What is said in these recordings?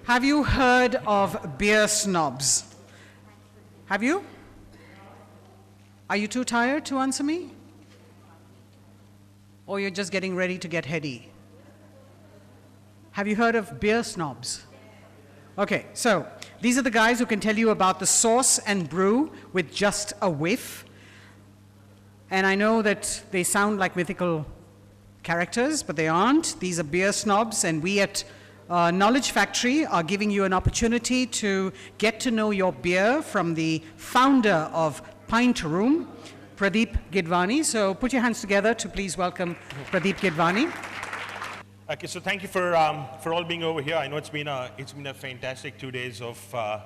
Have you heard of beer snobs? Have you? Are you too tired to answer me? Or you're just getting ready to get heady? Have you heard of beer snobs? Okay, so these are the guys who can tell you about the source and brew with just a whiff. And I know that they sound like mythical characters, but they aren't. These are beer snobs, and we at Knowledge Factory are giving you an opportunity to get to know your beer from the founder of Pint Room, Pradeep Gidwani. So put your hands together to please welcome Pradeep Gidwani. Okay, so thank you for all being over here. I know it's been a fantastic 2 days of a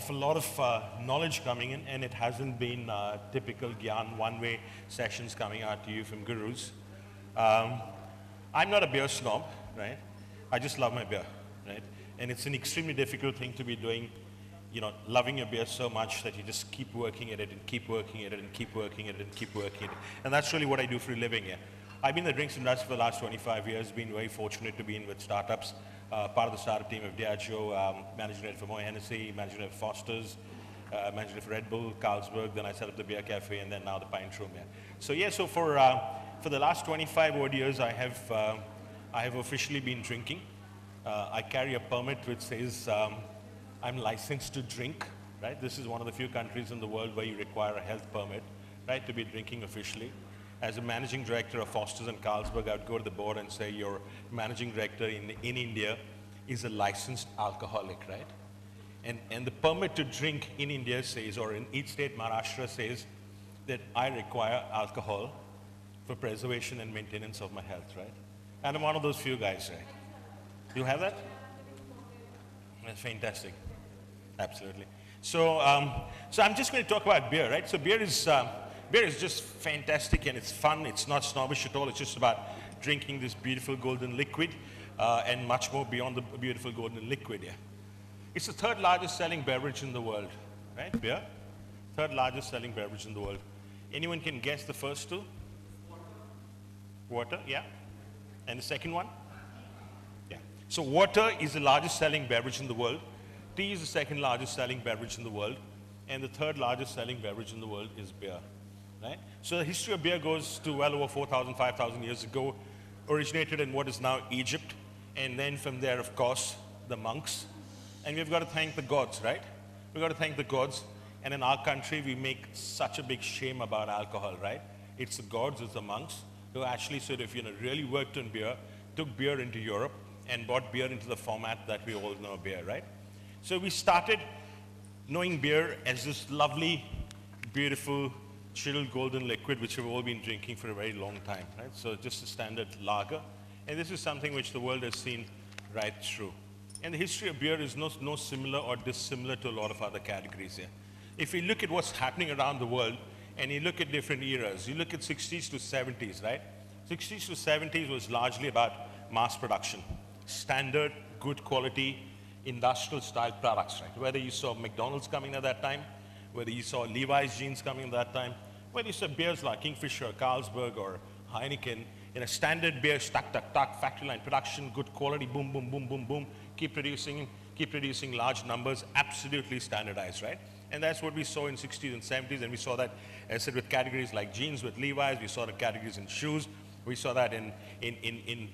lot of knowledge coming in, and it hasn't been typical Gyan one-way sessions coming out to you from gurus. I'm not a beer snob, right? I just love my beer, right? And it's an extremely difficult thing to be doing, loving your beer so much that you just keep working at it and keep working at it and keep working at it and keep working at it. And that's really what I do for a living here. I've been in the drinks industry for the last 25 years, been very fortunate to be in with startups, part of the startup team of Diageo, managing it for Moët Hennessy, managing it for Foster's, managing it for Red Bull, Carlsberg, then I set up the beer cafe, and then now the Pint Room here. So yeah, so for the last 25 odd years, I have officially been drinking. I carry a permit which says I'm licensed to drink, right? This is one of the few countries in the world where you require a health permit, right, to be drinking officially. As a managing director of Foster's and Carlsberg, I would go to the board and say, your managing director in India is a licensed alcoholic, right? And the permit to drink in India says, or in each state, Maharashtra says, that I require alcohol for preservation and maintenance of my health, right? And I'm one of those few guys, right? You have that? That's fantastic. Absolutely. So I'm just going to talk about beer, right? So beer is just fantastic, and it's fun. It's not snobbish at all. It's just about drinking this beautiful golden liquid and much more beyond the beautiful golden liquid. Yeah. It's the third largest selling beverage in the world, right? Beer, third largest selling beverage in the world. Anyone can guess the first two? Water, yeah. And the second one? Yeah. So water is the largest selling beverage in the world. Tea is the second largest selling beverage in the world. And the third largest selling beverage in the world is beer. Right? So the history of beer goes to well over 4,000, 5,000 years ago, originated in what is now Egypt, and then from there, of course, the monks. And we've got to thank the gods, right? We've got to thank the gods. And in our country, we make such a big shame about alcohol, right? It's the gods, it's the monks, who actually sort of, really worked on beer, took beer into Europe, and brought beer into the format that we all know beer, right? So we started knowing beer as this lovely, beautiful, chilled golden liquid, which we've all been drinking for a very long time, right? So just a standard lager. And this is something which the world has seen right through. And the history of beer is no similar or dissimilar to a lot of other categories here. If you look at what's happening around the world, and you look at different eras, you look at 60s to 70s, right? 60s to 70s was largely about mass production. Standard, good quality, industrial style products, right? Whether you saw McDonald's coming at that time, whether you saw Levi's jeans coming at that time, whether you saw beers like Kingfisher, Carlsberg, or Heineken, standard beers, tuck, factory line production, good quality, boom, boom, boom, boom, boom, keep producing large numbers, absolutely standardized, right? And that's what we saw in 60s and 70s, and we saw that, as I said, with categories like jeans with Levi's, we saw the categories in shoes, we saw that in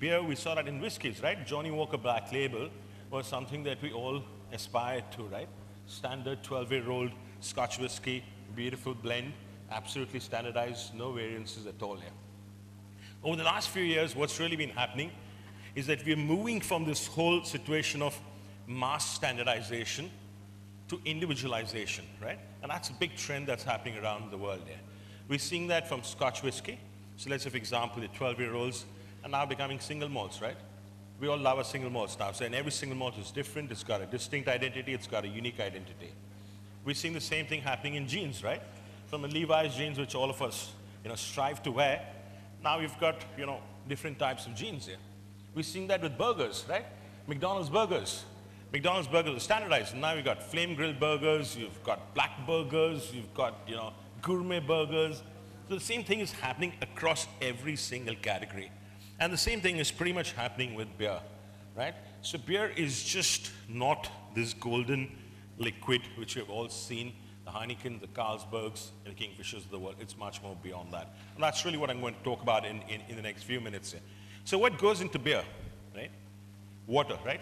beer, we saw that in whiskeys, right? Johnny Walker Black Label was something that we all aspired to, right? Standard 12-year-old Scotch whiskey, beautiful blend, absolutely standardized, no variances at all here. Over the last few years, what's really been happening is that we're moving from this whole situation of mass standardization to individualization, right? And that's a big trend that's happening around the world here. We're seeing that from Scotch whiskey. So let's say, for example, the 12-year-olds are now becoming single malts, right? We all love our single malts now. So, and every single malt is different. It's got a distinct identity. It's got a unique identity. We're seeing the same thing happening in jeans, right? From a Levi's jeans, which all of us, strive to wear. Now we've got, different types of jeans here. We're seeing that with burgers, right? McDonald's burgers. McDonald's burgers are standardized. Now we've got flame grilled burgers. You've got black burgers. You've got, gourmet burgers. So the same thing is happening across every single category. And the same thing is pretty much happening with beer, right? So beer is just not this golden liquid which we've all seen, the Heineken, the Carlsbergs, and the Kingfishers of the world. It's much more beyond that. And that's really what I'm going to talk about in the next few minutes here. So what goes into beer, right? Water, right?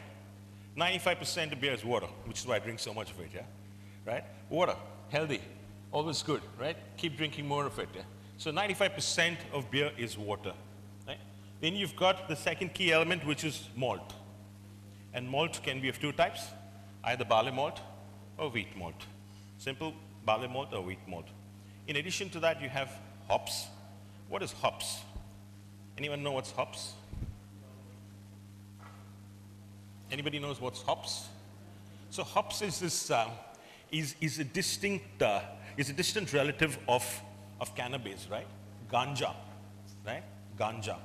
95% of beer is water, which is why I drink so much of it, yeah? Right? Water, healthy, always good, right? Keep drinking more of it, yeah? So 95% of beer is water, right? Then you've got the second key element, which is malt. And malt can be of two types, either barley malt or wheat malt. Simple barley malt or wheat malt. In addition to that, you have hops. What is hops? Anyone know what's hops? Anybody knows what's hops? So hops is this is a distant relative of cannabis, right? Ganja, right? Ganja,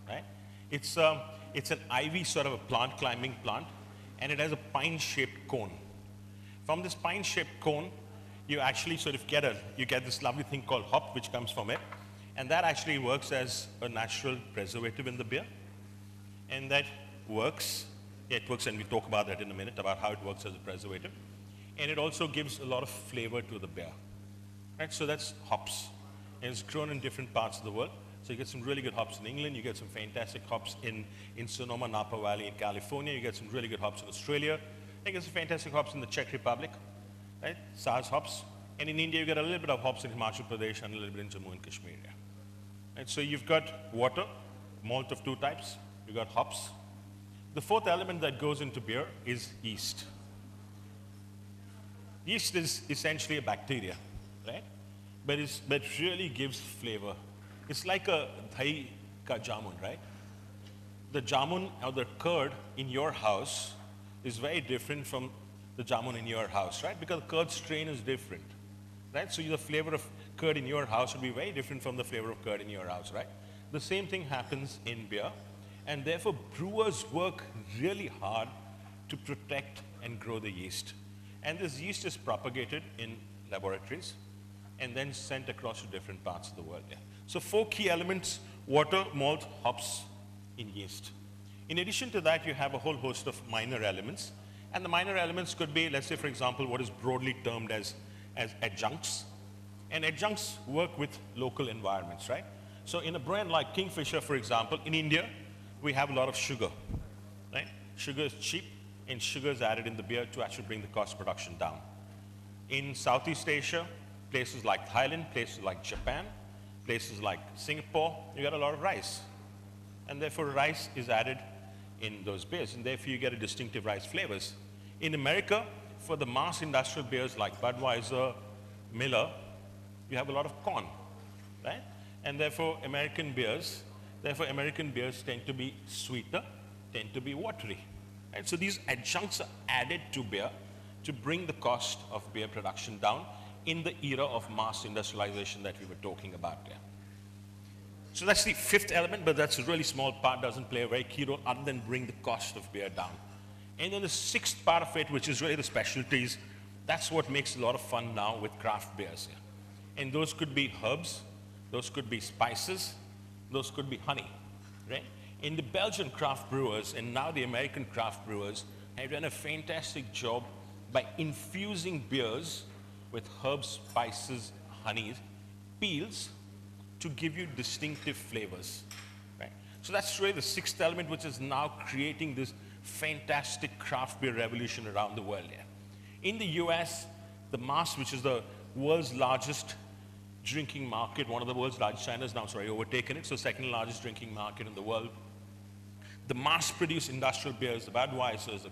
right? It's an ivy sort of a plant, climbing plant, and it has a pine-shaped cone. From this pine-shaped cone, you actually sort of get this lovely thing called hop, which comes from it, and that actually works as a natural preservative in the beer, and that works. Yeah, it works, and we'll talk about that in a minute, about how it works as a preservative. And it also gives a lot of flavor to the beer. Right? So that's hops. And it's grown in different parts of the world. So you get some really good hops in England. You get some fantastic hops in Sonoma, Napa Valley in California. You get some really good hops in Australia. You get some fantastic hops in the Czech Republic. Right? SARS hops. And in India, you get a little bit of hops in Himachal Pradesh and a little bit in Jammu and Kashmir. Right? So you've got water, malt of two types. You've got hops. The fourth element that goes into beer is yeast. Yeast is essentially a bacteria, right? But really gives flavor. It's like a dahi ka jamun, right? The jamun or the curd in your house is very different from the jamun in your house, right? Because the curd strain is different, right? So the flavor of curd in your house will be very different from the flavor of curd in your house, right? The same thing happens in beer. And therefore, brewers work really hard to protect and grow the yeast. And this yeast is propagated in laboratories and then sent across to different parts of the world. Yeah. So 4 key elements: water, malt, hops, in yeast. In addition to that, you have a whole host of minor elements. And the minor elements could be, let's say, for example, what is broadly termed as adjuncts. And adjuncts work with local environments, right? So in a brand like Kingfisher, for example, in India, we have a lot of sugar, right? Sugar is cheap, and sugar is added in the beer to actually bring the cost of production down. In Southeast Asia, places like Thailand, places like Japan, places like Singapore, you get a lot of rice. And therefore, rice is added in those beers, and therefore you get a distinctive rice flavors. In America, for the mass industrial beers like Budweiser, Miller, you have a lot of corn, right? And therefore, American beers tend to be sweeter, tend to be watery. Right? So these adjuncts are added to beer to bring the cost of beer production down in the era of mass industrialization that we were talking about there. So that's the fifth element, but that's a really small part, doesn't play a very key role other than bring the cost of beer down. And then the sixth part of it, which is really the specialties, that's what makes a lot of fun now with craft beers here. And those could be herbs, those could be spices, those could be honey, right? And the Belgian craft brewers and now the American craft brewers have done a fantastic job by infusing beers with herbs, spices, honeys, peels to give you distinctive flavors, right? So that's really the sixth element, which is now creating this fantastic craft beer revolution around the world here. In the US, the mass, which is the world's largest drinking market, one of the world's largest, China's now, overtaken it, so second largest drinking market in the world. The mass-produced industrial beers, the Budweisers,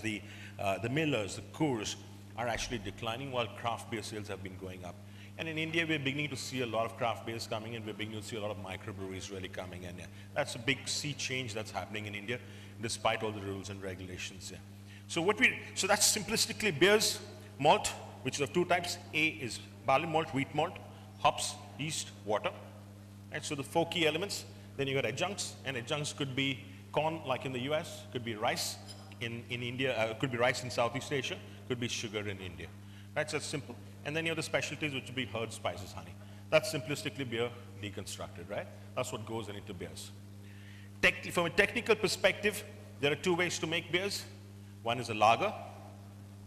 the Millers, the Coors, are actually declining while craft beer sales have been going up. And in India, we're beginning to see a lot of craft beers coming in. We're beginning to see a lot of microbreweries really coming in. Yeah. That's a big sea change that's happening in India, despite all the rules and regulations. Yeah. So that's simplistically beers, malt, which is of two types. A is barley malt, wheat malt, hops, yeast, water. Right, so the 4 key elements. Then you got adjuncts, and adjuncts could be corn, like in the US, could be rice in India, could be rice in Southeast Asia, could be sugar in India. Right, so it's simple. And then you have the specialties, which would be herbs, spices, honey. That's simplistically beer deconstructed, right? That's what goes into beers. From a technical perspective, there are two ways to make beers. One is a lager,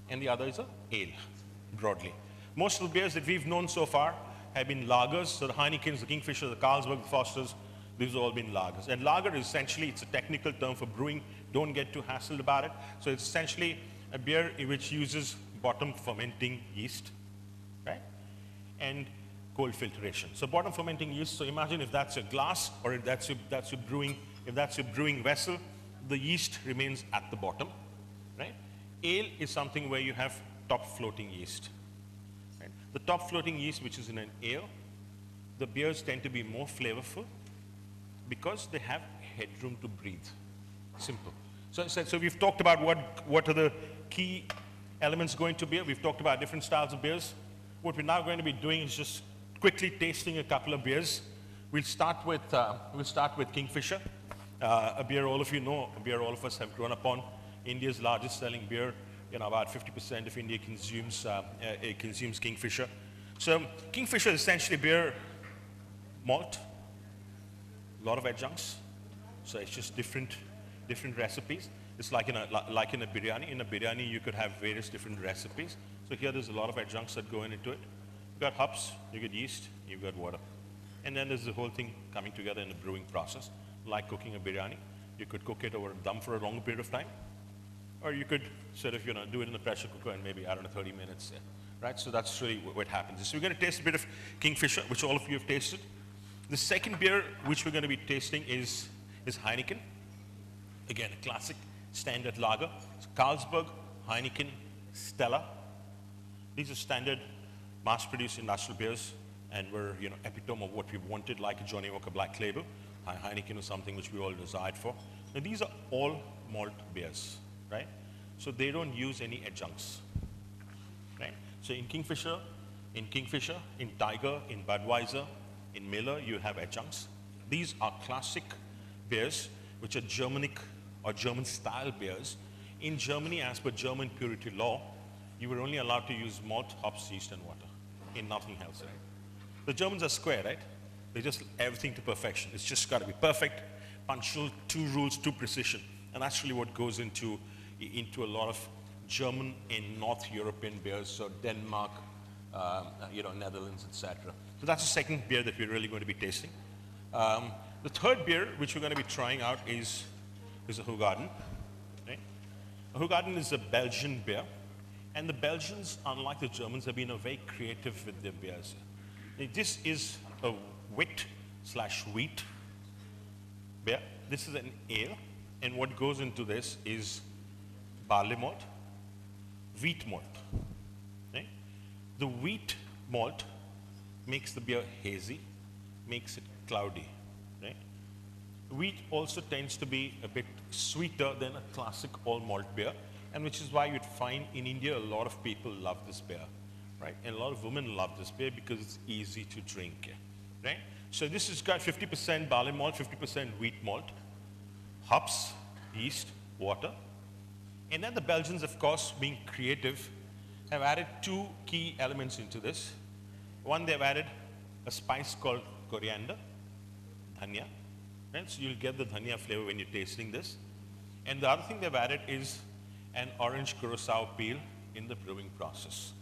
and the other is a ale, broadly. Most of the beers that we've known so far have been lagers. So the Heinekens, the Kingfisher, the Carlsberg, the Fosters, these have all been lagers. And lager is essentially, it's a technical term for brewing. Don't get too hassled about it. So it's essentially a beer which uses bottom fermenting yeast, right? And cold filtration. So bottom fermenting yeast, so imagine if that's your glass or if that's your brewing vessel, the yeast remains at the bottom, right? Ale is something where you have top floating yeast. Right? The top floating yeast, which is in an ale, the beers tend to be more flavorful because they have headroom to breathe. Simple. So we've talked about what are the key elements going to beer. We've talked about different styles of beers. What we're now going to be doing is just quickly tasting a couple of beers. We'll start with Kingfisher, a beer all of you know, a beer all of us have grown up on. India's largest selling beer. About 50% of India consumes Kingfisher. So Kingfisher is essentially beer, malt, a lot of adjuncts. So it's just different recipes. It's like in a biryani. In a biryani, you could have various different recipes. So here, there's a lot of adjuncts that go into it. You've got hops, you get yeast, you've got water. And then there's the whole thing coming together in the brewing process. Like cooking a biryani, you could cook it over a dum for a long period of time. Or you could sort of, do it in the pressure cooker in maybe, 30 minutes. Right? So that's really what happens. So we're going to taste a bit of Kingfisher, which all of you have tasted. The second beer which we're going to be tasting is Heineken. Again, a classic standard lager. It's Carlsberg, Heineken, Stella. These are standard mass-produced industrial beers, and were epitome of what we wanted, like a Johnny Walker Black Label. Heineken is something which we all desired for. Now these are all malt beers, right? So they don't use any adjuncts, right? So in Kingfisher, in Tiger, in Budweiser, in Miller, you have adjuncts. These are classic beers, which are Germanic or German-style beers. In Germany, as per German purity law, you were only allowed to use malt, hops, yeast, and water, in nothing else, right? The Germans are square, right? They just everything to perfection. It's just got to be perfect, punctual, 2 rules, 2 precision. And that's really what goes into a lot of German and North European beers, so Denmark, Netherlands, etc. So that's the second beer that we're really going to be tasting. The third beer, which we're going to be trying out, is a Hoegaarden. Right? A Hoegaarden is a Belgian beer, and the Belgians, unlike the Germans, have been very creative with their beers. This is a wit/wheat beer. This is an ale, and what goes into this is barley malt, wheat malt. Right? The wheat malt makes the beer hazy, makes it cloudy. Right? Wheat also tends to be a bit sweeter than a classic all malt beer, and which is why you'd find in India a lot of people love this beer, right? And a lot of women love this beer because it's easy to drink, right? So this has got 50% barley malt, 50% wheat malt, hops, yeast, water. And then the Belgians, of course, being creative, have added 2 key elements into this. One, they've added a spice called coriander, dhania, right? So you'll get the dhania flavor when you're tasting this. And the other thing they've added is an orange curacao peel in the brewing process.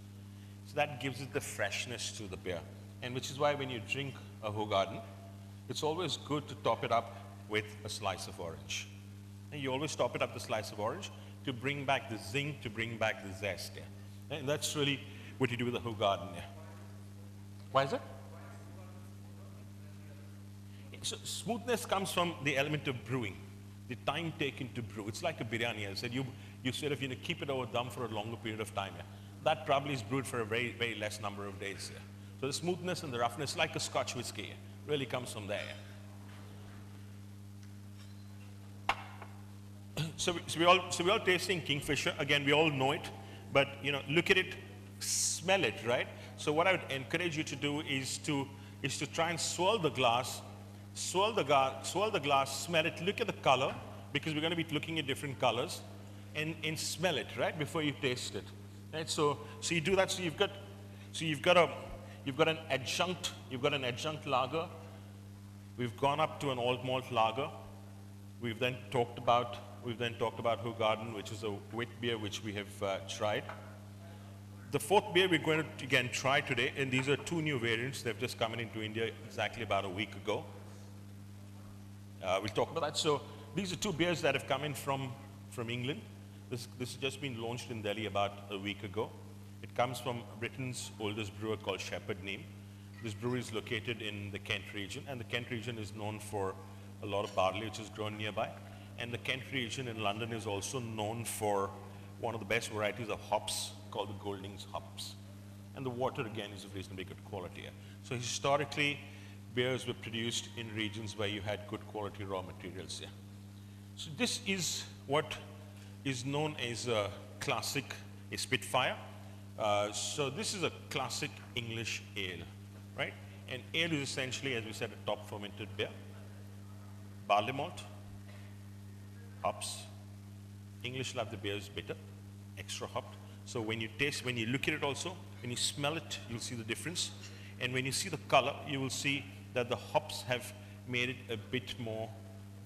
So that gives it the freshness to the beer. And which is why when you drink a Hoegaarden, it's always good to top it up with a slice of orange. And you always top it up with a slice of orange to bring back the zing, to bring back the zest. And that's really what you do with a Hoegaarden. Why is it? So smoothness comes from the element of brewing, the time taken to brew. It's like a biryani. I said you sort of keep it over dum for a longer period of time. That probably is brewed for a very, very less number of days. So the smoothness and the roughness, like a Scotch whiskey, really comes from there. So we're all tasting Kingfisher. Again, we all know it, but look at it, smell it, right? So what I would encourage you to do is to try and swirl the glass, smell it, look at the color, because we're going to be looking at different colors, and smell it, right, before you taste it. Right? So you do that. So you've got an adjunct lager. We've gone up to an alt malt lager. We've then talked about Hoegaarden, which is a wit beer which we have tried. The fourth beer we're going to again try today, and these are two new variants. They've just come into India exactly about a week ago. We'll talk about that. So these are two beers that have come in from England. This has just been launched in Delhi about a week ago. It comes from Britain's oldest brewer called Shepherd Neame. This brewery is located in the Kent region, and the Kent region is known for a lot of barley which is grown nearby. And the Kent region in London is also known for one of the best varieties of hops called the Goldings hops. And the water, again, is of reasonably good quality. So historically, beers were produced in regions where you had good quality raw materials. Yeah. So this is what is known as a classic, a Spitfire. So this is a classic English ale, right? And ale is essentially, as we said, a top fermented beer. Barley malt, hops. English love the beers bitter, extra hopped. So when you taste, when you look at it also, when you smell it, you'll see the difference. And when you see the color, you will see that the hops have made it a bit more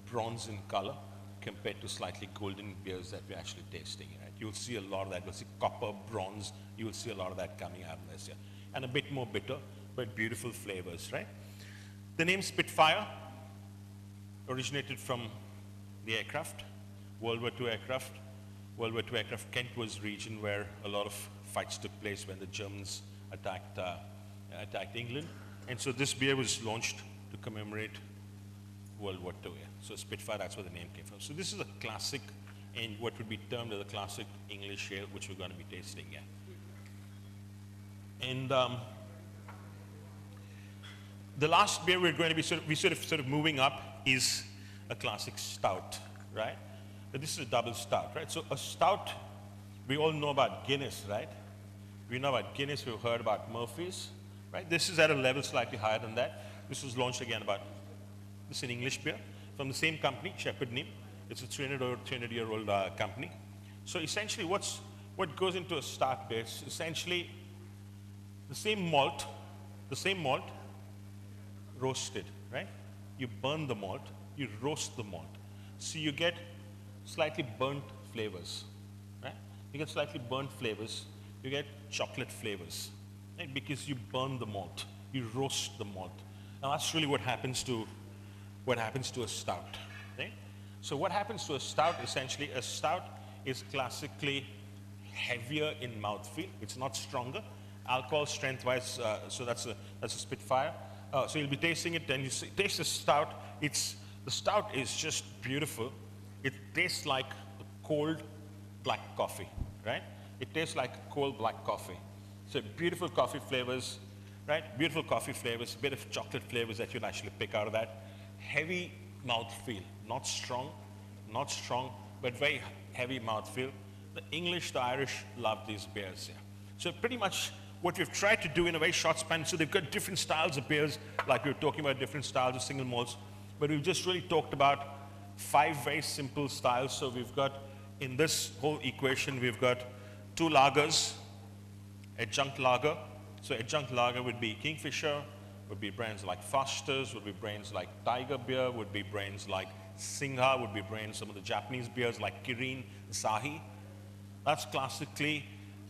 bronze in color compared to slightly golden beers that we're actually tasting. Right? You'll see a lot of that. You'll see copper, bronze. You will see a lot of that coming out in this. Yeah. And a bit more bitter, but beautiful flavors, right? The name Spitfire originated from the aircraft, World War II aircraft. World War II aircraft, Kent was a region where a lot of fights took place when the Germans attacked England. And so this beer was launched to commemorate World War II. Yeah. So Spitfire, that's where the name came from. So this is a classic, and what would be termed as a classic English ale, which we're going to be tasting. Yeah. And the last beer we're going to be sort of moving up is a classic stout, right? But this is a double stout, right? So a stout, we all know about Guinness, right? We know about Guinness, we've heard about Murphy's, right? This is at a level slightly higher than that. This was launched again this is an English beer from the same company, Shepherd Neame. It's a 300-year-old company. So essentially what goes into a stout beer is essentially the same malt roasted, right? You burn the malt, you roast the malt. So you get slightly burnt flavors, right? You get slightly burnt flavors, you get chocolate flavors, right? Because you burn the malt, you roast the malt. Now that's really what happens to a stout, right? So what happens to a stout, essentially, a stout is classically heavier in mouthfeel. It's not stronger. Alcohol strength-wise, so that's a Spitfire. So you'll be tasting it, and you taste the stout. The stout is just beautiful. It tastes like cold black coffee, right? It tastes like cold black coffee. So beautiful coffee flavors, right? Beautiful coffee flavors, a bit of chocolate flavors that you'll actually pick out of that. Heavy mouthfeel, not strong, but very heavy mouthfeel. The English, the Irish love these beers here. So pretty much what we've tried to do in a very short span, so they've got different styles of beers, like we were talking about different styles of single malts, but we've just really talked about 5 very simple styles. So we've got, in this whole equation, we've got 2 lagers, adjunct lager. So adjunct lager would be Kingfisher, would be brands like Foster's, would be brands like Tiger Beer, would be brands like Singha, would be brands, some of the Japanese beers like Kirin, Asahi. That's classically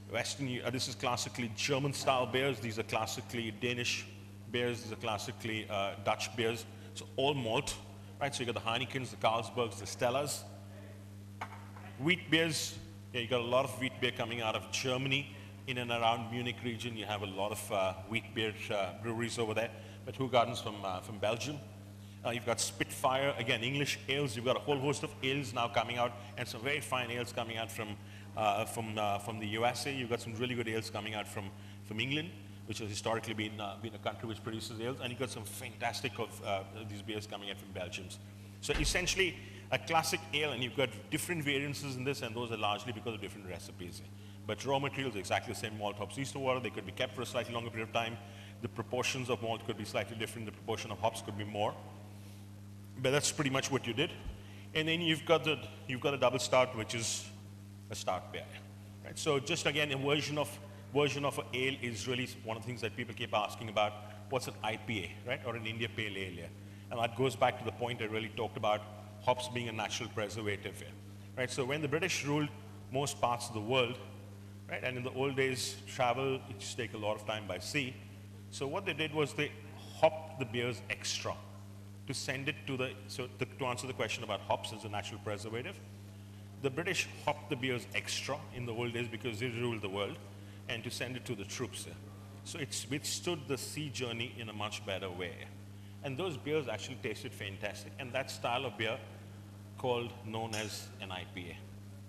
Western, this is classically German style beers. These are classically Danish beers. These are classically Dutch beers. So all malt, right? So you got the Heinekens, the Carlsbergs, the Stellas. Wheat beers, yeah, you got a lot of wheat beer coming out of Germany. In and around Munich region, you have a lot of wheat beer breweries over there. But Hoegaarden's from Belgium. You've got Spitfire, again, English ales. You've got a whole host of ales now coming out, and some very fine ales coming out from the USA. You've got some really good ales coming out from England, which has historically been a country which produces ales. And you've got some fantastic of these beers coming out from Belgium. So essentially, a classic ale, and you've got different variances in this, and those are largely because of different recipes. But raw materials are exactly the same: malt, hops, yeast, and water. They could be kept for a slightly longer period of time. The proportions of malt could be slightly different. The proportion of hops could be more. But that's pretty much what you did. And then you've got a double stout, which is a stout beer. Right? So just again, a version of an ale is really one of the things that people keep asking about. What's an IPA, right? Or an India Pale Ale? And that goes back to the point I really talked about hops being a natural preservative here, right? So when the British ruled most parts of the world, right, and in the old days, travel, it used to take a lot of time by sea. So what they did was they hopped the beers extra to send it to the, to answer the question about hops as a natural preservative, the British hopped the beers extra in the old days because they ruled the world, and to send it to the troops here. So it's withstood the sea journey in a much better way. And those beers actually tasted fantastic, and that style of beer known as an IPA.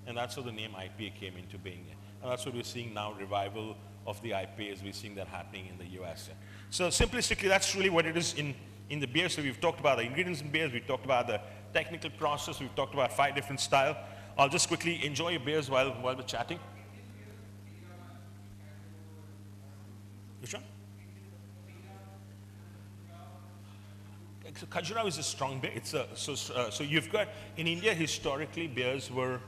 And that's how the name IPA came into being. And that's what we're seeing now, revival of the IPAs. We're seeing that happening in the US. So simplistically, that's really what it is in the beer. So we've talked about the ingredients in beers, we've talked about the technical process, we've talked about 5 different styles. I'll just quickly enjoy your beers while we're chatting. Which one? So Khajuraho is a strong beer. It's so you've got, in India, historically, beers were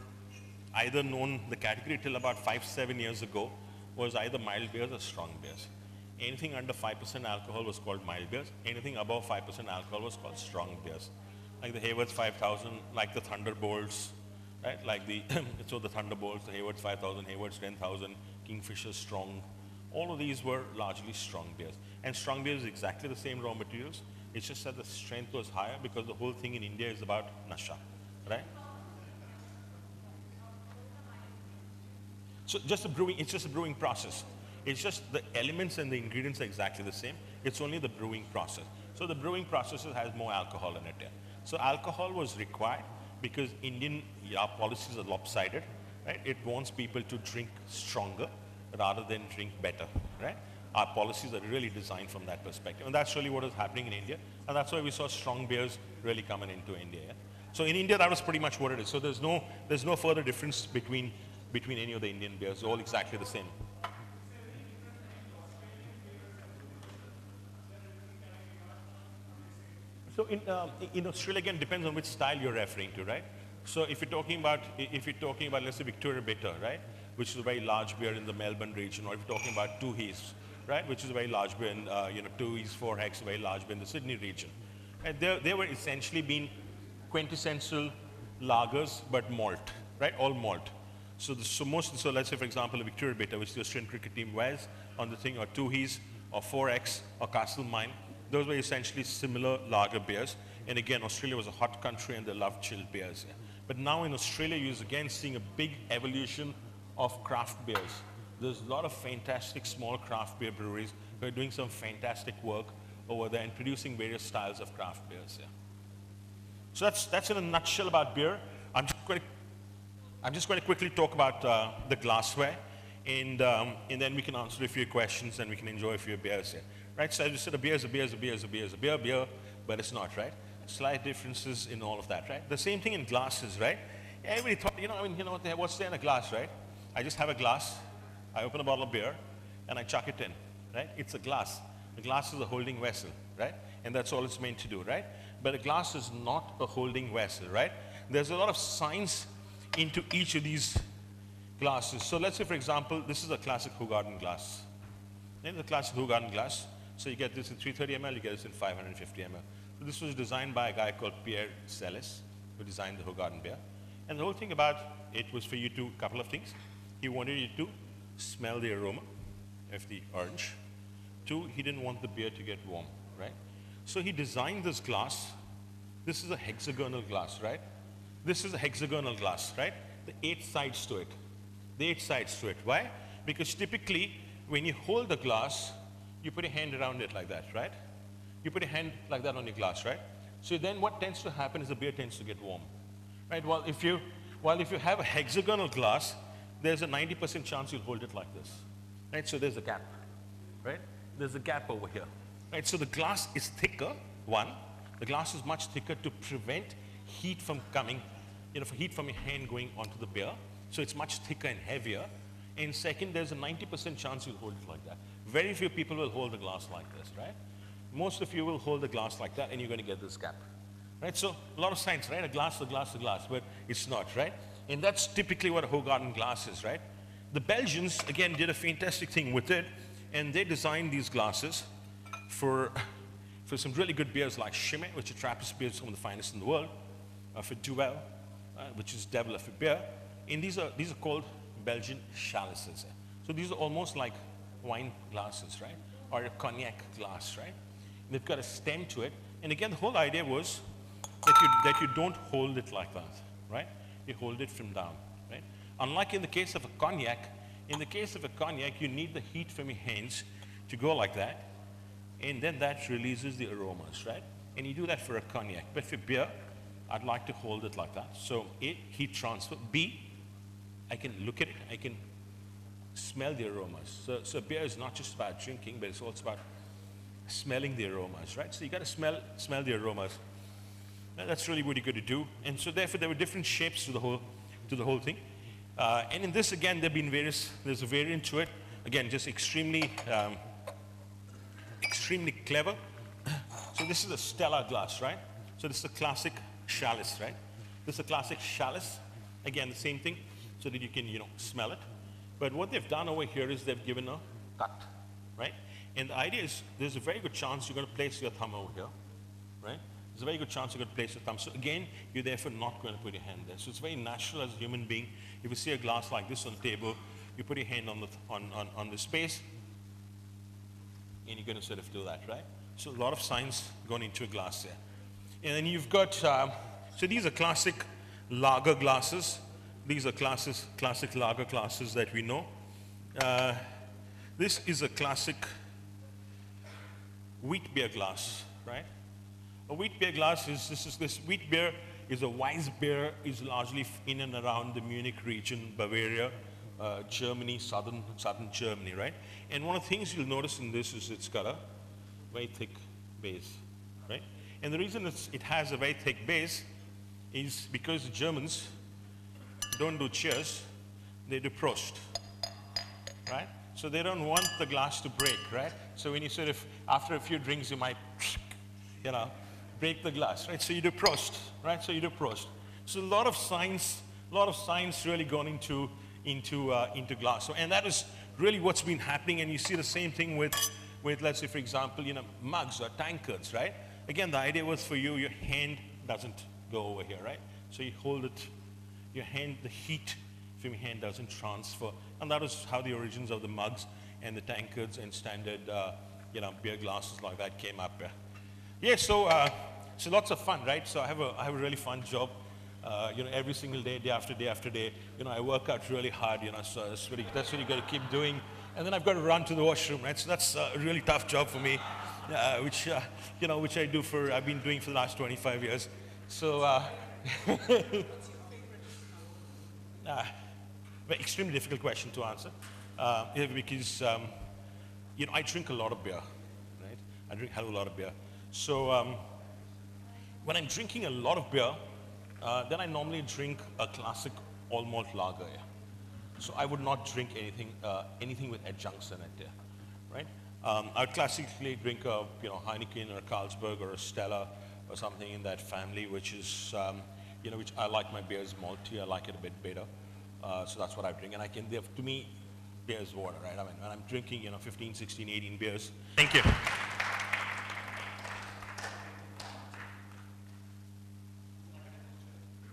either known, the category till about 5-7 years ago was either mild beers or strong beers. Anything under 5% alcohol was called mild beers. Anything above 5% alcohol was called strong beers. Like the Hayward's 5000, like the Thunderbolts, right? Like the, so the Thunderbolts, the Hayward's 5000, Hayward's 10,000, Kingfisher Strong. All of these were largely strong beers. And strong beers is exactly the same raw materials. It's just that the strength was higher because the whole thing in India is about nasha, right? So just it's just a brewing process. It's just the elements and the ingredients are exactly the same. It's only the brewing process. So the brewing process has more alcohol in it. Yeah. So alcohol was required because our policies are lopsided, right? It wants people to drink stronger rather than drink better, right? Our policies are really designed from that perspective. And that's really what is happening in India. And that's why we saw strong beers really coming into India. Yeah? So in India, that was pretty much what it is. So there's no further difference between any of the Indian beers. They're all exactly the same. So in Australia, again, depends on which style you're referring to, right? So if you're talking about, let's say, Victoria Bitter, right, which is a very large beer in the Melbourne region, or if you're talking about Tooheys, right, which is a very large beer in, Tooheys, 4Hex, a very large beer in the Sydney region. And they were essentially being quintessential lagers, but malt, right, all malt. So let's say, for example, a Victoria Bitter, which the Australian cricket team wears on the thing, or Tooheys, or 4X, or Castlemaine, those were essentially similar lager beers. And again, Australia was a hot country and they loved chilled beers. Yeah. But now in Australia, you're again seeing a big evolution of craft beers. There's a lot of fantastic small craft beer breweries who are doing some fantastic work over there and producing various styles of craft beers. Yeah. So that's in a nutshell about beer. I'm just going to quickly talk about the glassware, and then we can answer a few questions and we can enjoy a few beers here. Right? So as you said, a beer is a beer is a beer is a beer is a beer, but it's not, right? Slight differences in all of that, right? The same thing in glasses, right? Everybody thought, what's there in a glass, right? I just have a glass, I open a bottle of beer, and I chuck it in, right? It's a glass. The glass is a holding vessel, right? And that's all it's meant to do, right? But a glass is not a holding vessel, right? There's a lot of science into each of these glasses. So let's say, for example, this is a classic Hoegaarden glass. This is a classic Hoegaarden glass. So you get this in 330 ml, you get this in 550 ml. So this was designed by a guy called Pierre Celis, who designed the Hoegaarden beer. And the whole thing about it was for you to, a couple of things. He wanted you to smell the aroma of the orange. 2, he didn't want the beer to get warm, right? So he designed this glass. This is a hexagonal glass, right? This is a hexagonal glass, right? The 8 sides to it. The 8 sides to it. Why? Because typically, when you hold the glass, you put your hand around it like that, right? You put your hand like that on your glass, right? So then what tends to happen is the beer tends to get warm, right? Well, if you have a hexagonal glass, there's a 90% chance you'll hold it like this, right? So there's a gap, right? There's a gap over here, right? So the glass is thicker, one. The glass is much thicker to prevent heat from coming, for heat from your hand going onto the beer. So it's much thicker and heavier. And second, there's a 90% chance you'll hold it like that. Very few people will hold the glass like this, right? Most of you will hold the glass like that, and you're going to get this gap, right? So a lot of science, right? A glass, but it's not, right? And that's typically what a Hoegaarden glass is, right? The Belgians, again, did a fantastic thing with it, and they designed these glasses for some really good beers like Chimay, which are Trappist beers, some of the finest in the world. of a duel, which is devil of a beer. And these are called Belgian chalices. So these are almost like wine glasses, right? Or a cognac glass, right? They've got a stem to it. And again, the whole idea was that you don't hold it like that, right? You hold it from down, right? Unlike in the case of a cognac, you need the heat from your hands to go like that. And then that releases the aromas, right? And you do that for a cognac. But for beer, I'd like to hold it like that. So A, heat transfer. B, I can look at it. I can smell the aromas. So beer is not just about drinking, but it's also about smelling the aromas, right? So you got to smell the aromas. That's really what you got to do. And so therefore, there were different shapes to the whole thing. And in this, again, there's a variant to it. Again, just extremely clever. So this is a Stella glass, right? So this is a classic chalice, right? This is a classic chalice. Again, the same thing, so that you can, smell it. But what they've done over here is they've given a cut, right? And the idea is there's a very good chance you're going to place your thumb over here, right? There's a very good chance you're going to place your thumb. So again, you're therefore not going to put your hand there. So it's very natural as a human being. If you see a glass like this on the table, you put your hand on the space, and you're going to sort of do that, right? So a lot of science going into a glass there. And then you've got, so these are classic lager glasses. These are classic lager glasses that we know. This is a classic wheat beer glass, right? A wheat beer glass this wheat beer is a Weiss beer, is largely in and around the Munich region, Bavaria, Germany, southern Germany, right? And one of the things you'll notice in this is it's got a very thick base, right? And the reason it has a very thick base is because the Germans don't do cheers, they do Prost, right? So they don't want the glass to break, right? So when you sort of, after a few drinks, you might, break the glass, right? So you do Prost, right? So you do Prost. So a lot of science really gone into glass. So, and that is really what's been happening. And you see the same thing with let's say, for example, mugs or tankards, right? Again, the idea was for you, your hand doesn't go over here, right? So you hold it, your hand, the heat from your hand doesn't transfer. And that is how the origins of the mugs and the tankards and standard, beer glasses like that came up. Yeah, so lots of fun, right? So I have a really fun job. Every single day, day after day after day, I work out really hard, so that's what you got to keep doing. And then I've got to run to the washroom, right? So that's a really tough job for me, which I've been doing for the last 25 years. So, extremely difficult question to answer, because, I drink a lot of beer, right? I drink a hell of a lot of beer. So, when I'm drinking a lot of beer, then I normally drink a classic all malt lager, So I would not drink anything with adjuncts in it, right? I would classically drink a Heineken or a Carlsberg or a Stella or something in that family, which is which I like my beers malty. I like it a bit bitter, so that's what I drink. And to me, beer is water, right? I mean, when I'm drinking 15, 16, 18 beers. Thank you.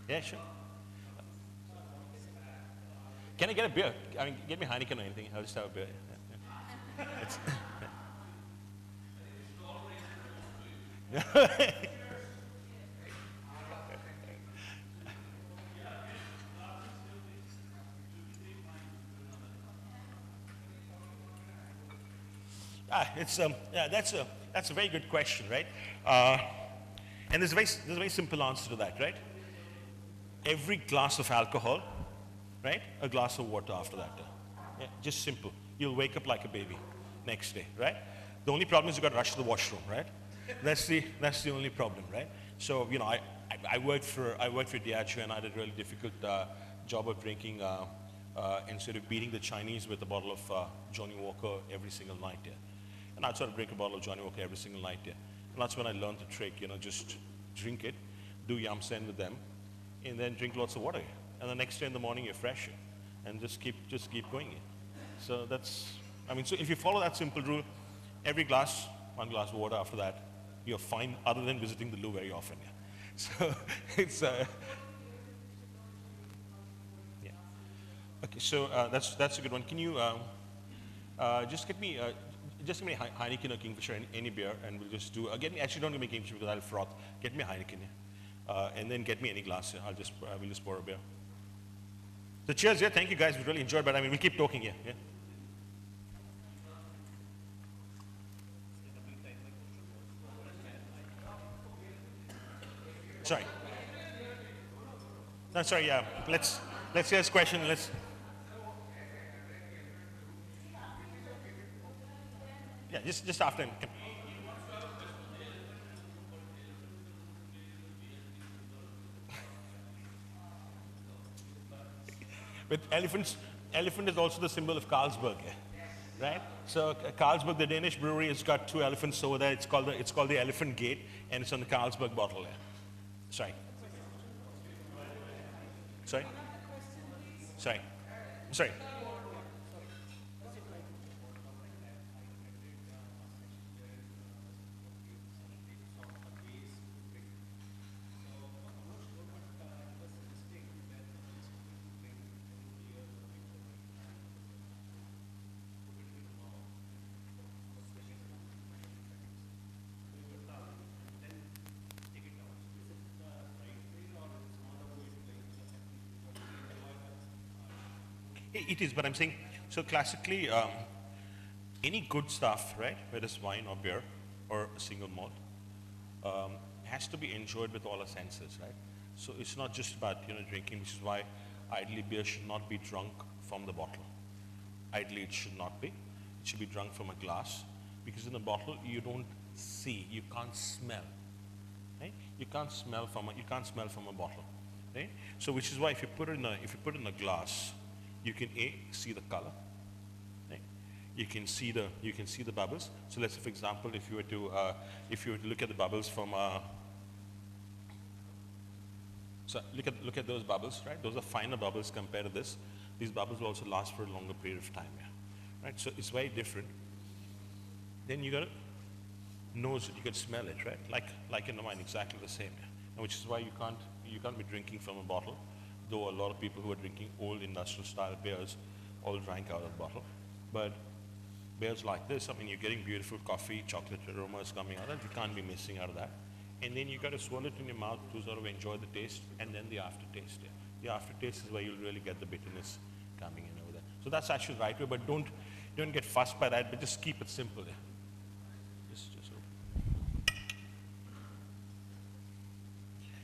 Yeah, sure. Can I get a beer? I mean, get me Heineken or anything. I'll just have a beer. Yeah. That's a very good question, right? And there's a very simple answer to that, right? Every glass of alcohol, right? A glass of water after that. Yeah, just simple. You'll wake up like a baby next day, right? The only problem is you got to rush to the washroom, right? That's the only problem, right? So I worked for Diageo, and I did a really difficult job of drinking and sort of beating the Chinese with a bottle of Johnny Walker every single night. Yeah. And I'd sort of drink a bottle of Johnny Walker every single night. Yeah. And that's when I learned the trick. Just drink it, do yam sand with them, and then drink lots of water. And the next day in the morning you're fresh, and just keep going. So so if you follow that simple rule, every glass, one glass of water after that, you're fine, other than visiting the loo very often. So It's yeah. Okay, so that's a good one. Can you just get me Heineken or Kingfisher, any beer, and we'll just do. Get me, actually, don't give me Kingfisher because I'll froth. Get me Heineken, and then get me any glass. I'll just we'll just pour a beer. So cheers, yeah. Thank you guys. We really enjoyed, but I mean, we'll keep talking here. Yeah. Sorry. No, sorry. Yeah. Let's hear this question. Yeah. Just after him. With elephant is also the symbol of Carlsberg, right? So Carlsberg, the Danish brewery, has got 2 elephants over there. It's called the Elephant Gate, and it's on the Carlsberg bottle there. Sorry. Sorry. Sorry. Sorry. It is, but I'm saying, so classically, any good stuff, right, whether it's wine or beer or a single malt, has to be enjoyed with all our senses, right? So it's not just about, drinking, which is why ideally beer should not be drunk from the bottle. Ideally it should not be. It should be drunk from a glass, because in a bottle you don't see, you can't smell, right? You can't smell from a bottle, right? So which is why if you put it in a glass, you can see the color, right? You can see the bubbles. So let's say, for example, if you were to look at the bubbles from so look at those bubbles, right? Those are finer bubbles compared to this. These bubbles will also last for a longer period of time, right? So it's very different. Then you got to nose it, you can smell it, right? Like in the wine, exactly the same, and which is why you can't be drinking from a bottle. Though a lot of people who are drinking old industrial style beers all drank out of the bottle. But beers like this, I mean, you're getting beautiful coffee, chocolate aromas coming out of it. You can't be missing out of that. And then you got to swallow it in your mouth to sort of enjoy the taste, and then the aftertaste. Yeah. The aftertaste is where you'll really get the bitterness coming in over there. So that's actually the right way, but don't get fussed by that, but just keep it simple. Yeah.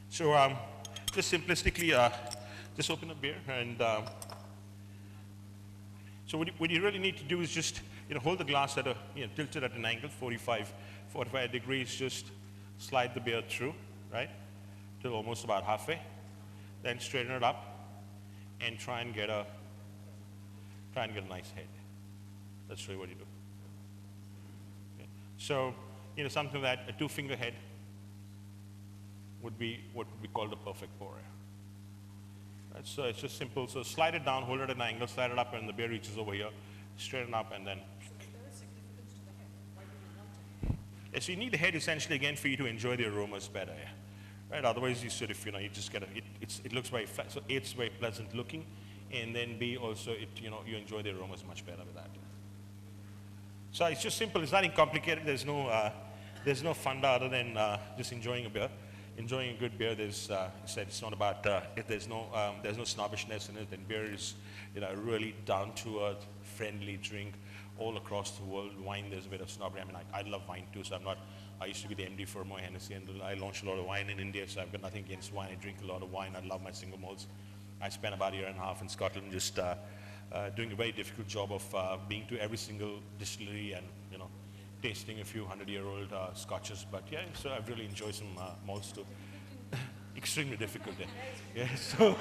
So just simplistically, just open a beer, and so what you really need to do is just hold the glass at tilted at an angle, 45 degrees. Just slide the beer through, right, till almost about halfway. Then straighten it up, and try and get a nice head. That's really what you do. Okay. So something like that, a 2-finger head would be what would be called a perfect pour. Right, so it's just simple. So slide it down, hold it at an angle, slide it up, and the beer reaches over here. Straighten up, and then. Yeah, so you need the head essentially again for you to enjoy the aromas better. Yeah. Right? Otherwise, you sort of you just get it looks very flat. So A, it's very pleasant looking, and then B, also you enjoy the aromas much better with that. So it's just simple. It's nothing complicated. There's no funda other than just enjoying a beer. Enjoying a good beer, said it's not about if there's no snobbishness in it. And beer is really down to earth, friendly drink all across the world. Wine, there's a bit of snobbery. I mean, I love wine too, so I used to be the MD for Moy Hennessy, and I launched a lot of wine in India, so I've got nothing against wine. I drink a lot of wine. I love my single malts. I spent about a year and a half in Scotland just doing a very difficult job of being to every single distillery and tasting a few 100-year-old scotches. But yeah, so I've really enjoyed some malts too. Extremely difficult. Yeah. So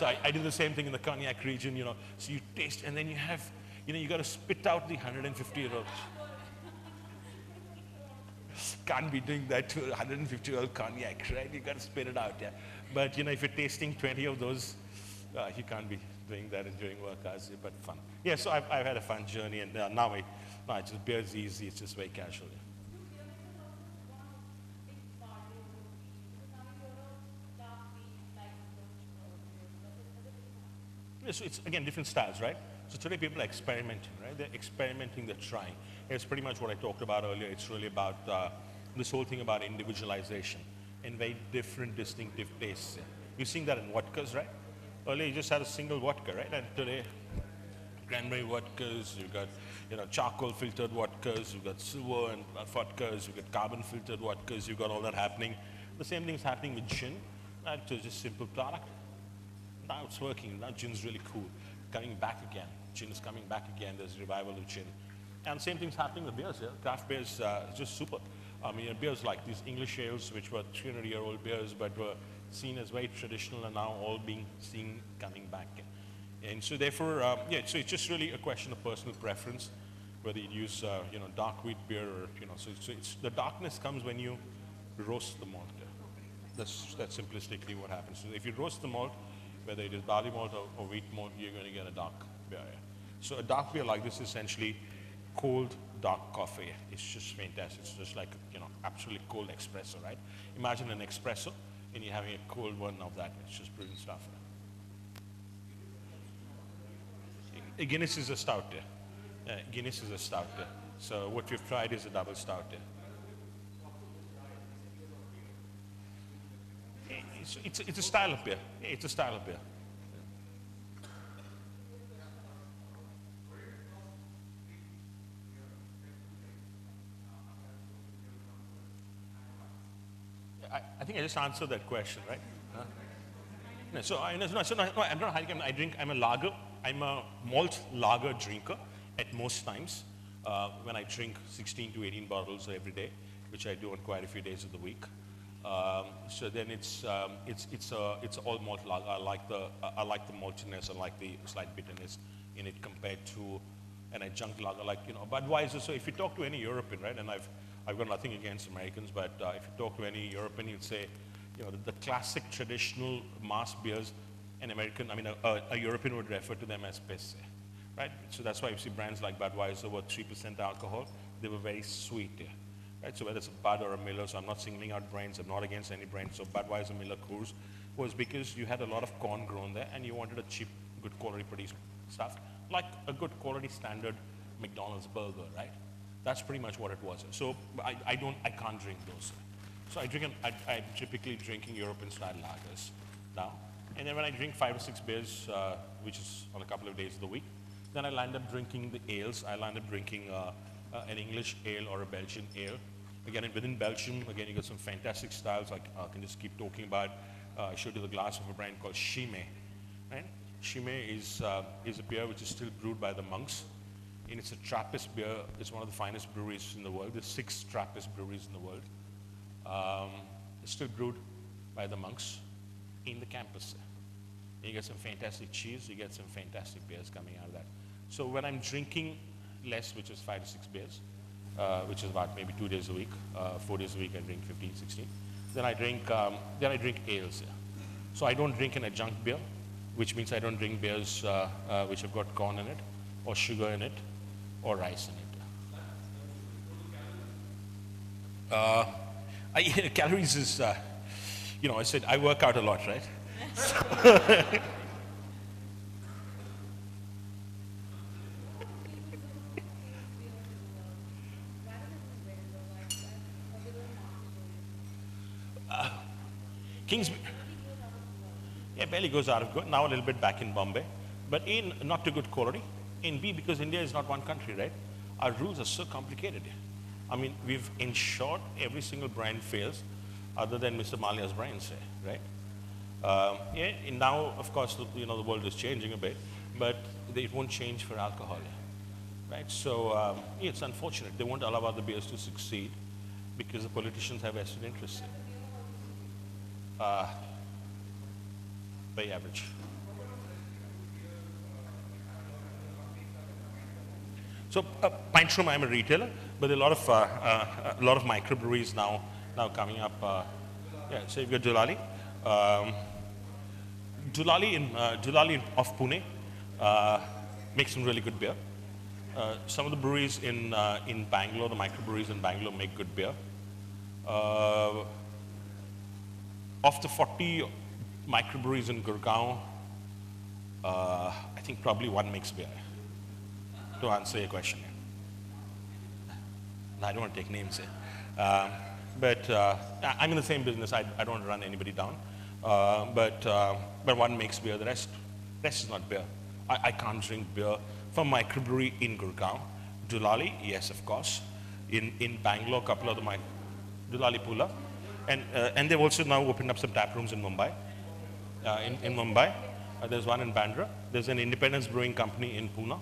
I do the same thing in the cognac region. So you taste, and then you have, you got to spit out the 150-year-old. Can't be doing that to a 150-year-old cognac, right? You got to spit it out. Yeah. But if you're tasting 20 of those, you can't be doing that and doing work as but fun. Yeah. So I've had a fun journey, and now just beer is easy. It's just very casual. Yeah. Yeah, so it's, again, different styles, right? So today people are experimenting, right? They're experimenting, they're trying. It's pretty much what I talked about earlier. It's really about this whole thing about individualization and very different, distinctive tastes. You're seeing that in vodkas, right? Earlier you just had a single vodka, right? And today, cranberry vodkas, you've got charcoal filtered vodkas, you've got silver and vodkas, you've got carbon filtered vodkas, you've got all that happening. The same thing's happening with gin. Right? So it's just simple product. Now it's working. Now gin's really cool. Coming back again. Gin is coming back again. There's a revival of gin. And the same thing's happening with beers. Yeah? Craft beers is just super. I mean, beers like these English ales, which were 300-year-old beers, but were seen as very traditional, and now all being seen coming back. And so therefore, so it's just really a question of personal preference, whether you use, dark wheat beer or, so it's the darkness comes when you roast the malt. That's simplistically what happens. So if you roast the malt, whether it is barley malt or wheat malt, you're going to get a dark beer. Yeah. So a dark beer like this is essentially cold, dark coffee. It's just fantastic. It's just like, absolutely cold espresso, right? Imagine an espresso and you're having a cold one of that. It's just brilliant stuff. A Guinness is a stout. Guinness is a stout. So what we've tried is a double stout. It's a style of beer. It's a style of beer. I think I just answered that question, right? Huh? No, so I'm not Heineken. I'm a lager. I'm a malt lager drinker at most times. When I drink 16 to 18 bottles every day, which I do on quite a few days of the week. So then it's all malt lager. I like the maltiness. I like the slight bitterness in it compared to an adjunct lager like Budweiser. So if you talk to any European, right, and I've got nothing against Americans, but if you talk to any European, you'd say the classic traditional mass beers, an American, a European would refer to them as pisse, right? So that's why you see brands like Budweiser were 3% alcohol. They were very sweet. Right, so whether it's a Bud or a Miller, so I'm not singling out brands, I'm not against any brand. So Budweiser, Miller, Coors was because you had a lot of corn grown there and you wanted a cheap, good quality produced stuff, like a good quality standard McDonald's burger, right? That's pretty much what it was. So I can't drink those. So I'm typically drinking European style lagers now. And then when I drink 5 or 6 beers, which is on a couple of days of the week, then I land up drinking the ales. I land up drinking an English ale or a Belgian ale. Again, within Belgium, again, you got some fantastic styles. I can just keep talking about. I showed you the glass of a brand called Chimay. Right? Chimay is a beer which is still brewed by the monks. And it's a Trappist beer. It's one of the finest breweries in the world. There's 6 Trappist breweries in the world. It's still brewed by the monks in the campus. And you get some fantastic cheese. You get some fantastic beers coming out of that. So when I'm drinking less, which is 5 to 6 beers, which is about maybe 2 days a week, 4 days a week I drink 15, 16. Then I drink ales. So I don't drink an adjunct beer, which means I don't drink beers which have got corn in it, or sugar in it, or rice in it. Calories is, I said I work out a lot, right? Barely goes out of good. Now a little bit back in Bombay, but A, not to good quality, and B, because India is not one country, right? Our rules are so complicated. I mean, we've ensured every single brand fails, other than Mr. Malia's brand, say, right? And now, of course, the world is changing a bit, but it won't change for alcohol, right? So it's unfortunate. They won't allow other beers to succeed because the politicians have vested interests in it. Very average. So Pint Room, I'm a retailer, but there are a lot of microbreweries now coming up. So you've got Dulali. Dulali of Pune makes some really good beer. Some of the breweries in Bangalore, the microbreweries in Bangalore make good beer. Of the 40 microbreweries in Gurgaon, I think probably one makes beer, to answer your question. I don't want to take names here. But I'm in the same business. I don't want to run anybody down. But one makes beer. The rest is not beer. I can't drink beer from microbrewery in Gurgaon. Dulali, yes, of course. In Bangalore, a couple of the Dulali Pula. And they've also now opened up some tap rooms in Mumbai. In Mumbai, there's one in Bandra. There's an independence brewing company in Pune,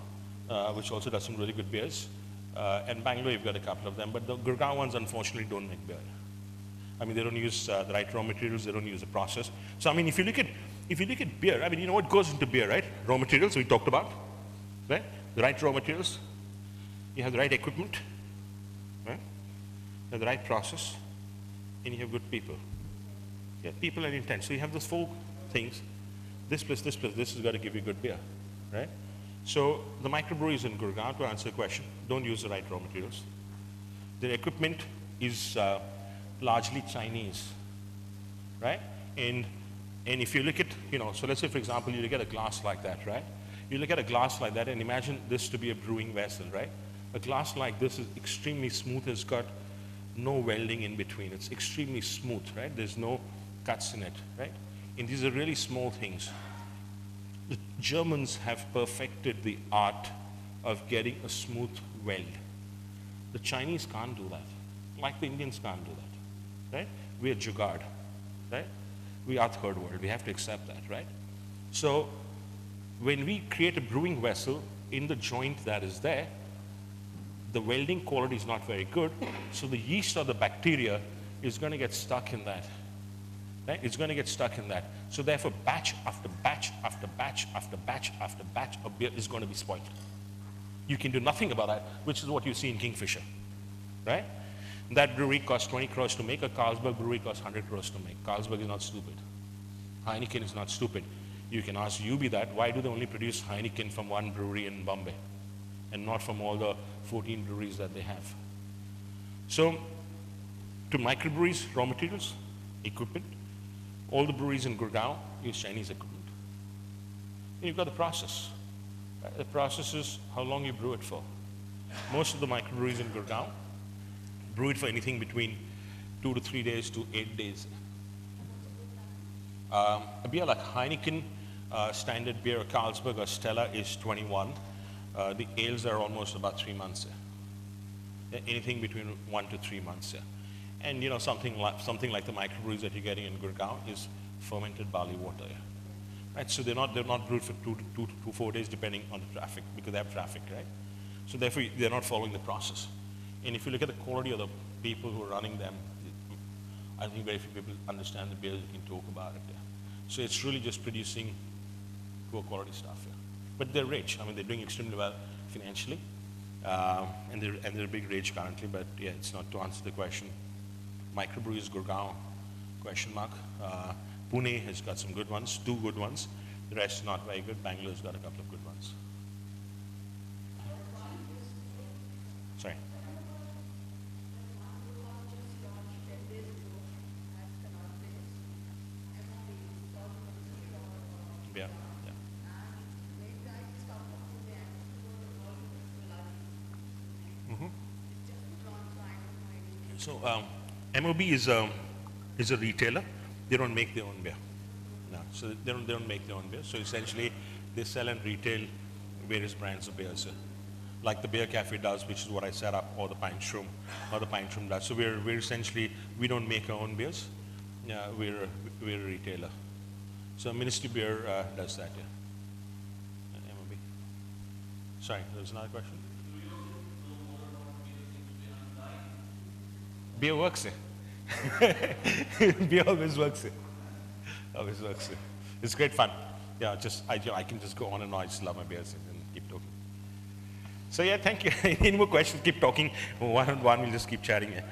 which also does some really good beers. And Bangalore, you've got a couple of them, but the Gurgaon ones unfortunately don't make beer. I mean, they don't use the right raw materials, they don't use the process. So I mean, if you look at beer, I mean, you know what goes into beer, right? Raw materials we talked about, right? The right raw materials, you have the right equipment, right? You have the right process, and you have good people. Yeah, people and intent. So you have those four things. This plus this has got to give you good beer, right? So the microbreweries in Gurgaon, to answer the question, don't use the right raw materials. Their equipment is largely Chinese, right? And if you look at, so let's say for example, you look at a glass like that, right? You look at a glass like that and imagine this to be a brewing vessel, right? A glass like this is extremely smooth, it's got no welding in between. It's extremely smooth, right? There's no cuts in it, right? And these are really small things. The Germans have perfected the art of getting a smooth weld. The Chinese can't do that, like the Indians can't do that, right? We are jugaad, right? We are third world, we have to accept that, right? So when we create a brewing vessel in the joint that is there, the welding quality is not very good, so the yeast or the bacteria is going to get stuck in that. Right? It's going to get stuck in that. So therefore, batch after batch after batch after batch after batch of beer is going to be spoiled. You can do nothing about that, which is what you see in Kingfisher, right? That brewery costs 20 crores to make. A Carlsberg brewery costs 100 crores to make. Carlsberg is not stupid. Heineken is not stupid. You can ask UB that, why do they only produce Heineken from one brewery in Bombay and not from all the 14 breweries that they have? So, to microbreweries, raw materials, equipment. All the breweries in Gurgaon use Chinese equipment. And you've got the process. Right? The process is how long you brew it for. Most of the microbreweries in Gurgaon brew it for anything between 2 to 3 days to 8 days. A beer like Heineken, standard beer, Carlsberg or Stella is 21. The ales are almost about 3 months. Anything between 1 to 3 months. And something like the microbreweries that you're getting in Gurgaon is fermented barley water. Right? So they're not brewed for 2 to 4 days depending on the traffic, because they have traffic, right? So therefore they're not following the process. And if you look at the quality of the people who are running them, I think very few people understand the beer that can talk about it. So it's really just producing poor quality stuff. But they're rich. I mean, they're doing extremely well financially, and they're a big rage currently. But yeah, it's not to answer the question. Microbreweries, Gurgaon, question mark. Pune has got some good ones, 2 good ones. The rest not very good. Bangalore's got a couple of good ones. Sorry. Yeah. So MOB is a retailer. They don't make their own beer. No, so they don't make their own beer. So essentially, they sell and retail various brands of beers, like the Beer Cafe does, which is what I set up, or the Pint Room, does. So we're essentially, we don't make our own beers. We're a retailer. So Ministry Beer does that. Yeah. MOB. Sorry, there was another question. Beer works. Beer always works. Always works. It's great fun. Yeah, I can just go on and on. I just love my beers and keep talking. So yeah, thank you. Any more questions? Keep talking. One on one, we'll just keep chatting. Yeah.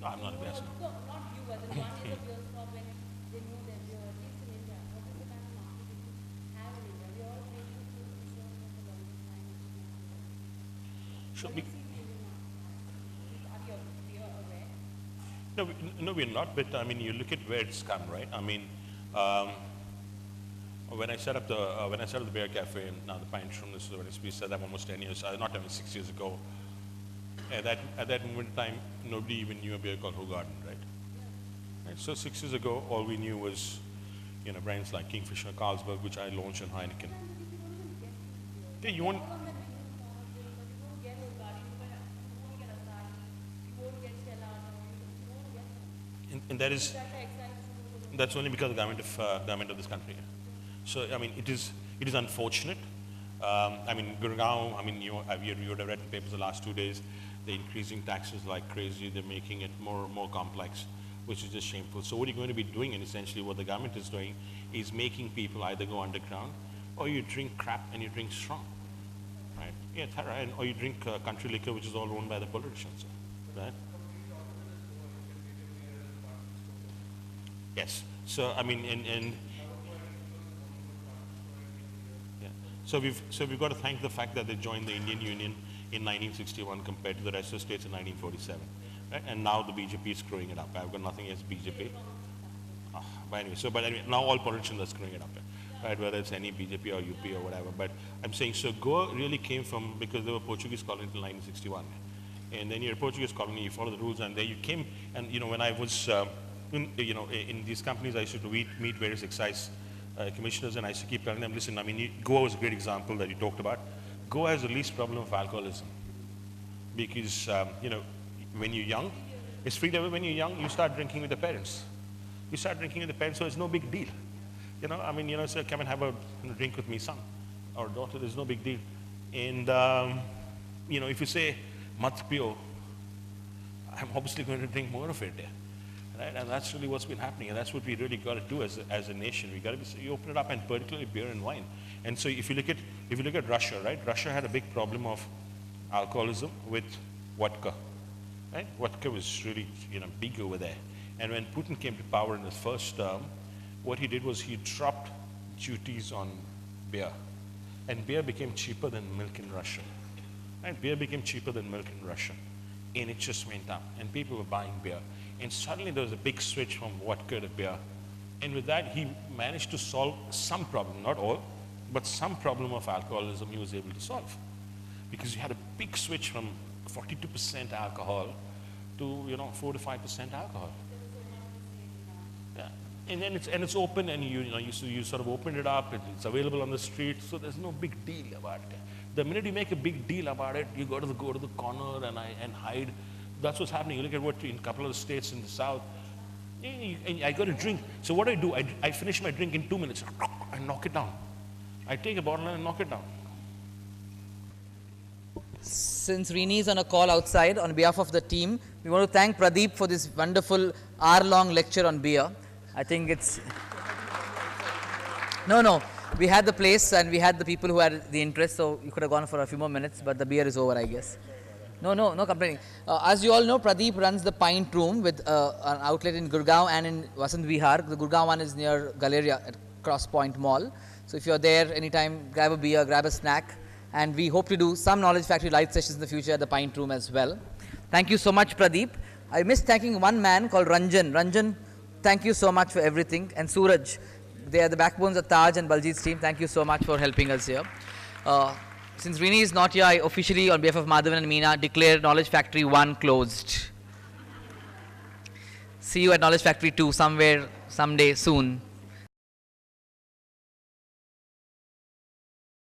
No, I'm not a beer snob. No, not you, but the one is a beer snob when they know that you're at least in India. What is the kind of marketing Sure. No, no, we're not. But I mean, you look at where it's come, right? I mean, when I set up the beer cafe and now the Pint room, this is when we set up almost 10 years, not even 6 years ago. At that moment in time, nobody even knew a beer called Hoegaarden, right? Right? So 6 years ago, all we knew was, brands like Kingfisher, Carlsberg, which I launched, and Heineken. Yeah, you won't. And that's only because of the government of this country. So I mean, it is unfortunate. I mean, Gurgaon. I mean, you would have read in papers the last 2 days. They're increasing taxes like crazy. They're making it more complex, which is just shameful. So what you're going to be doing, and essentially what the government is doing, is making people either go underground, or you drink crap and you drink strong, right? Yeah, or you drink country liquor, which is all owned by the politicians, right? Yes. So I mean, yeah. So we've got to thank the fact that they joined the Indian Union in 1961 compared to the rest of the states in 1947, right? And now the BJP is screwing it up. I've got nothing against BJP. But anyway, now all politicians are screwing it up, right? Whether it's any BJP or UP or whatever. But I'm saying, so Goa really came from, because they were Portuguese colony until 1961, and then you're a Portuguese colony, you follow the rules, and there you came. And when I was in these companies, I used to meet various excise commissioners, and I used to keep telling them, listen, I mean, Goa was a great example that you talked about. Goa has the least problem of alcoholism because, when you're young, it's free. When you're young, you start drinking with the parents. You start drinking with the parents, so it's no big deal. So come and have a drink with me, son or daughter. There's no big deal. And, if you say, mat pio, I'm obviously going to drink more of it. Right? And that's really what's been happening, and that's what we really got to do as a nation. We got to you open it up, and particularly beer and wine. And so if you look at Russia, right? Russia had a big problem of alcoholism with vodka, right? Vodka was really big over there. And when Putin came to power in his first term, what he did was he dropped duties on beer, and beer became cheaper than milk in Russia. Right? Beer became cheaper than milk in Russia, and it just went up, and people were buying beer. And suddenly there was a big switch from vodka to beer. And with that, he managed to solve some problem, not all, but some problem of alcoholism he was able to solve. Because you had a big switch from 42% alcohol to 4 to 5% alcohol. Yeah. And then it's open, and you sort of opened it up, and it's available on the street, so there's no big deal about it. The minute you make a big deal about it, you got to go to the corner and hide. That's what's happening. You look at what in a couple of the states in the south, and I got a drink. So what do? I finish my drink in 2 minutes. I knock it down. I take a bottle and knock it down. Since Rini is on a call outside, on behalf of the team, we want to thank Pradeep for this wonderful hour-long lecture on beer. I think it's... No. We had the place and we had the people who had the interest, so you could have gone for a few more minutes, but the beer is over, I guess. No complaining. As you all know, Pradeep runs the Pint room with an outlet in Gurgaon and in Vasant Vihar. The Gurgaon one is near Galleria at Cross Point Mall. So if you're there anytime, grab a beer, grab a snack. And we hope to do some Knowledge Factory live sessions in the future at the Pint room as well. Thank you so much, Pradeep. I missed thanking one man called Ranjan. Ranjan, thank you so much for everything. And Suraj, they are the backbones of Taj and Baljit's team. Thank you so much for helping us here. Since Rini is not here, I officially, on behalf of Madhavan and Meena, declare Knowledge Factory 1 closed. See you at Knowledge Factory 2 somewhere, someday, soon.